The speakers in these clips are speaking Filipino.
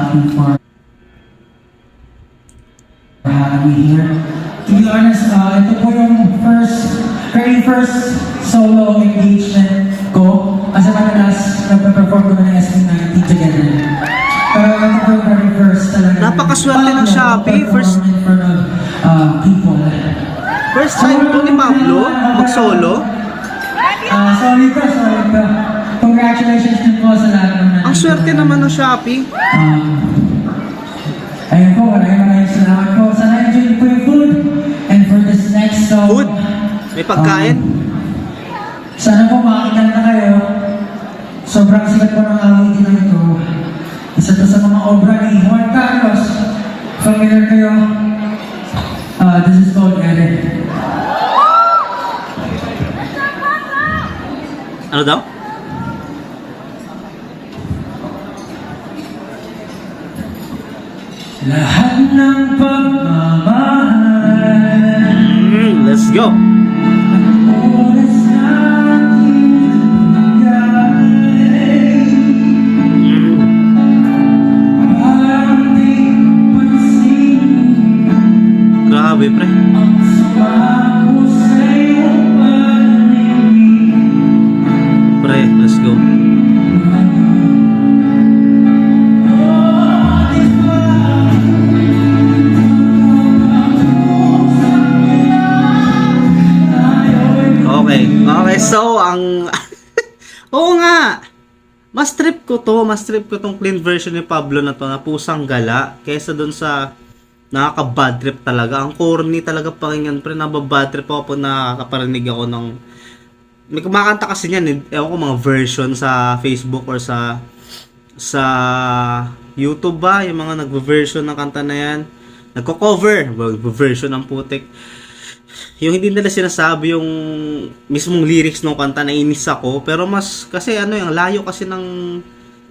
happy for having me here. To be honest, ito po yung very first solo engagement ko. Kasi madalas nagpe-perform ko na ng SB19 together. Pero ito po yung very first talaga. Napakaswerte ng Shopee. First in front of people. First time to ni Pablo mag-solo. Sorry ka. Congratulations din po sa lahat ng Ang swerte naman ng Shopee. Ayun po, maraming salamat po. Sana enjoy po yung food. And for this next song, Food? May pagkain? sana po makakita kayo. Sobrang sikat po ng awitin na ito. Isa to sa mga obra ni Juan Carlos. Familiar kayo? This is called Edit. Ano daw? Lahat ng pagmamahal, Let's go. oras natin bigay. Parang di pansin Grabe, pre. ang sama ko sa'yo pag-ibig. Pre, let's go. Okay, so ang oo nga. Mas trip ko tong clean version ni Pablo na to na pusang gala kaysa dun sa nakaka-bad trip talaga. Ang corny talaga pakinggan, pre. Nababad trip ako pag nakakaparinig ako ng may kumakanta kasi niyan, ewan ko mga version sa Facebook or sa YouTube ba, yung mga nagvo-version ng kanta na yan. Nagko-cover, version ng putik. Yung hindi nila sinasabi yung mismong lyrics ng kanta, nainis ako. Pero mas, kasi yung layo kasi ng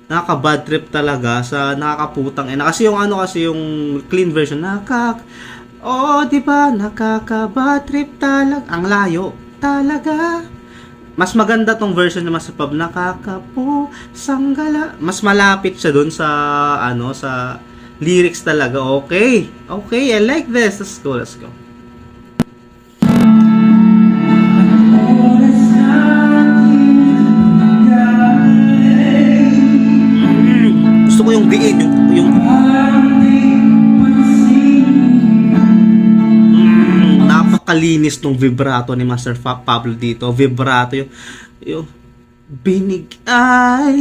nakaka-bad trip talaga sa nakakaputang ina. Kasi yung kasi yung clean version, diba, nakaka-bad trip talaga. Ang layo talaga. Mas maganda tong version na Master Pab, nakakapusang gala. Mas malapit siya dun sa, sa lyrics talaga. Okay, I like this. Let's go. Gusto ko yung diin, yung napakalinis ng vibrato ni Master Pablo dito. Vibrato yung binigay,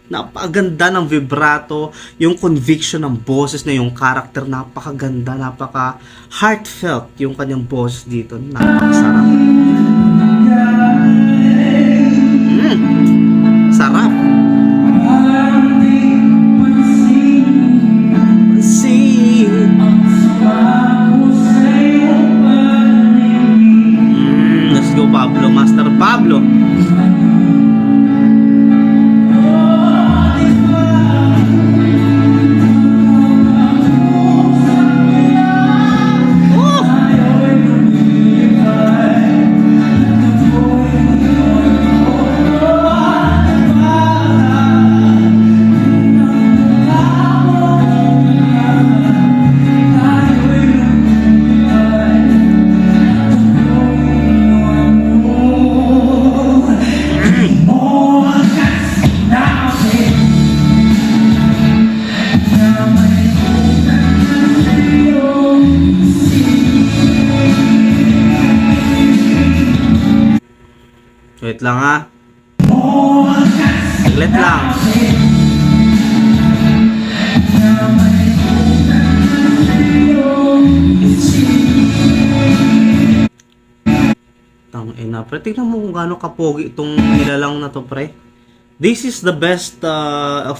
napakaganda ng vibrato, yung conviction ng boses na yung character, napakaganda, napaka heartfelt yung kanyang boses dito. Napakasarap. Sarap. Let's go, Pablo. Master Pablo. Wait lang ha. Saglit lang. Tangina, pre. Tignan mo kung gaano kapogi itong nilalang na to, pre. This is the best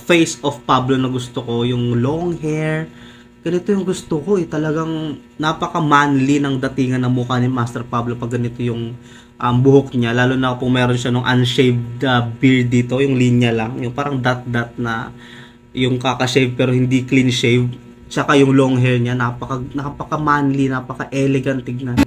face of Pablo na gusto ko. Yung long hair. Ganito yung gusto ko eh. Talagang napaka-manly ng datingan ng mukha ni Master Pablo pag ganito yung buhok niya, lalo na kung meron siya nung unshaved beard dito, yung linya lang, yung parang dot na yung kaka-shave pero hindi clean shave, tsaka yung long hair niya, napaka manly, napaka elegant tignan.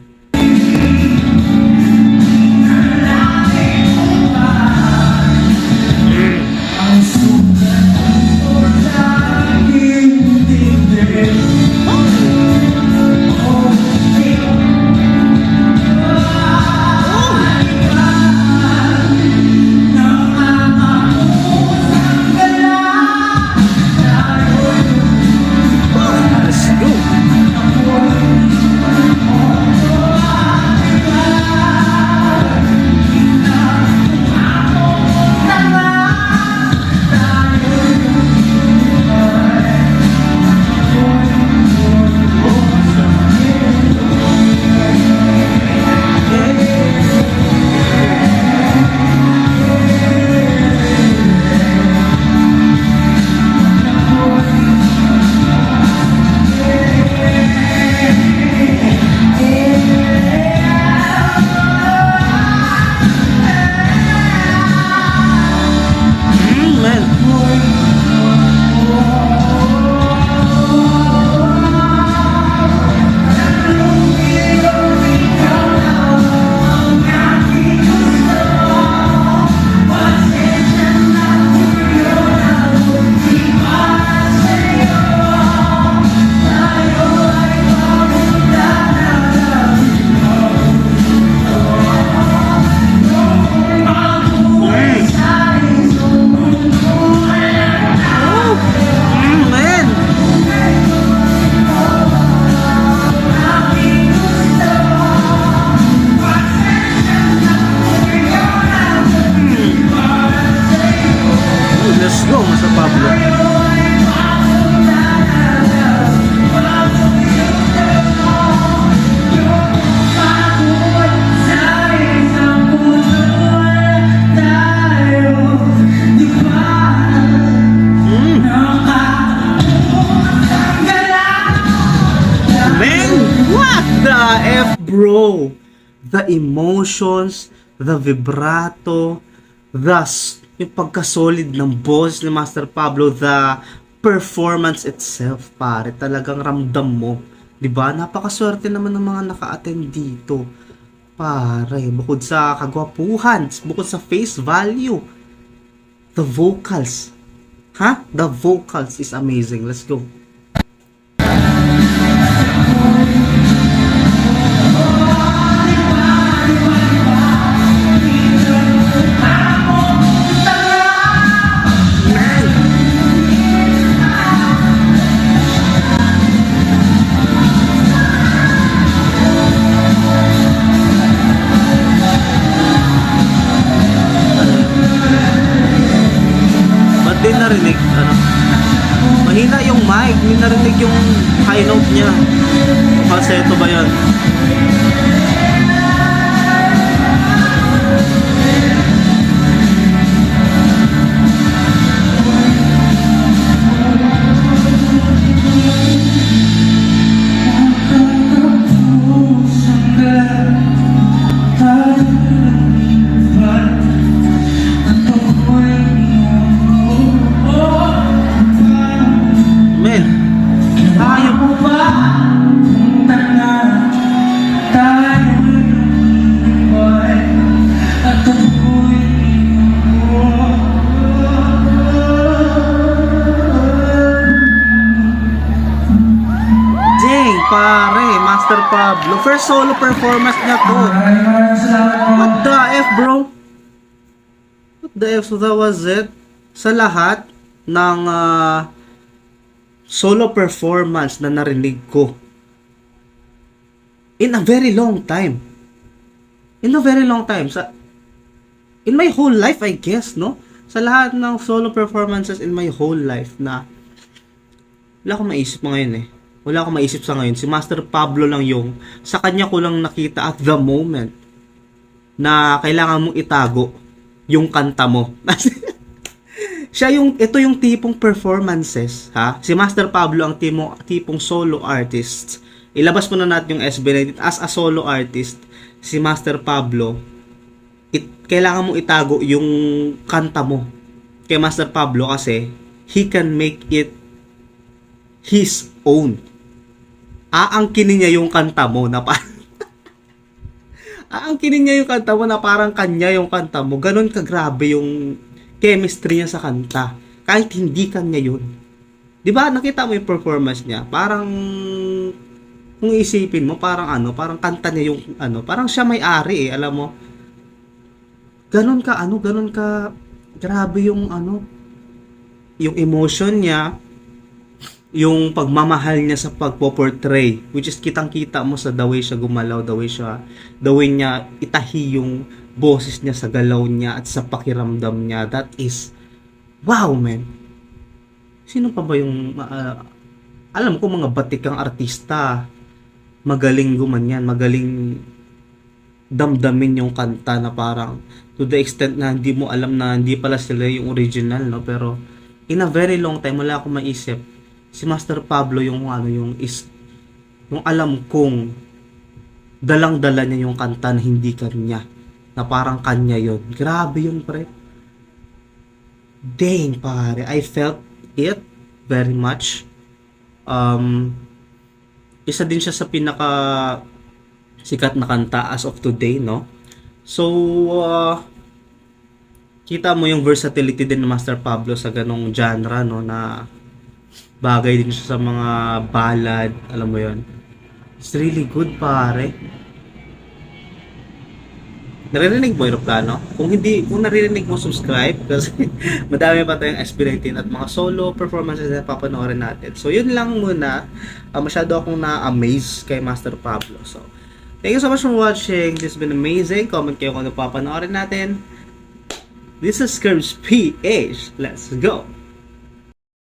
bro, the emotions, the vibrato, yung pagka-solid ng boses ni Master Pablo, the performance itself, pare, talagang ramdam mo. 'Di ba? Napakaswerte naman ng mga naka-attend dito. Pare, bukod sa kagwapuhan, bukod sa face value, the vocals. Ha? The vocals is amazing. Let's go. Ba't di narinig? Ano? Mahina yung mic. Hindi narinig yung high note niya. Falsetto ba yan? Men, tayo po ba? Dang, pare, Master Pablo. First solo performance niya to. Maraming salamat po. What the F, bro? What the F? So that was it? Sa lahat ng solo performance na narinig ko in a very long time. In a very long time. In my whole life, I guess, no? Sa lahat ng solo performances in my whole life na wala akong maisip ngayon eh. Wala akong maisip sa ngayon. Si Master Pablo lang yung sa kanya ko lang nakita at the moment na kailangan mong itago yung kanta mo. Ito yung tipong performances, ha? Si Master Pablo ang tipong solo artist. Ilabas mo na natin yung SB19 as a solo artist. Si Master Pablo, kailangan mong itago yung kanta mo kay Master Pablo kasi he can make it his own. Aangkinin niya yung kanta mo na aangkinin niya yung kanta mo na parang kanya yung kanta mo. Ganon kagrabe yung chemistry niya sa kanta. Kahit hindi kanya yun. Di ba? Nakita mo yung performance niya. Parang kung isipin mo, parang parang kanta niya yung parang siya may-ari eh, alam mo. Ganon ka grabe yung yung emotion niya, yung pagmamahal niya sa pagpo-portray, which is kitang-kita mo sa the way siya gumalaw, the way niya itahi yung boses niya sa galaw niya at sa pakiramdam niya. That is wow, man. Sino pa ba yung alam ko mga batikang artista, magaling gumanyan, magaling damdamin yung kanta na parang to the extent na hindi mo alam na hindi pala sila yung original, no? Pero in a very long time wala akong maisip si Master Pablo yung yung alam kong dalang-dala niya yung kanta na hindi kanya, na parang kanya yon. Grabe yun, pre. Dang, pare, I felt it very much. Isa din siya sa pinaka sikat na kanta as of today, no? So kita mo yung versatility din ng Master Pablo sa ganong genre, no, na bagay din siya sa mga ballad, alam mo yon. It's really good, pare. Naririnig mo yung plano? Kung naririnig mo, subscribe kasi madami pa tayong SB19 at mga solo performances na papanoorin natin. So yun lang muna. Masyado akong na-amaze kay Master Pablo. So thank you so much for watching. This has been amazing. Comment kayo kung ano papanoorin natin. This is Curbs PH. Let's go!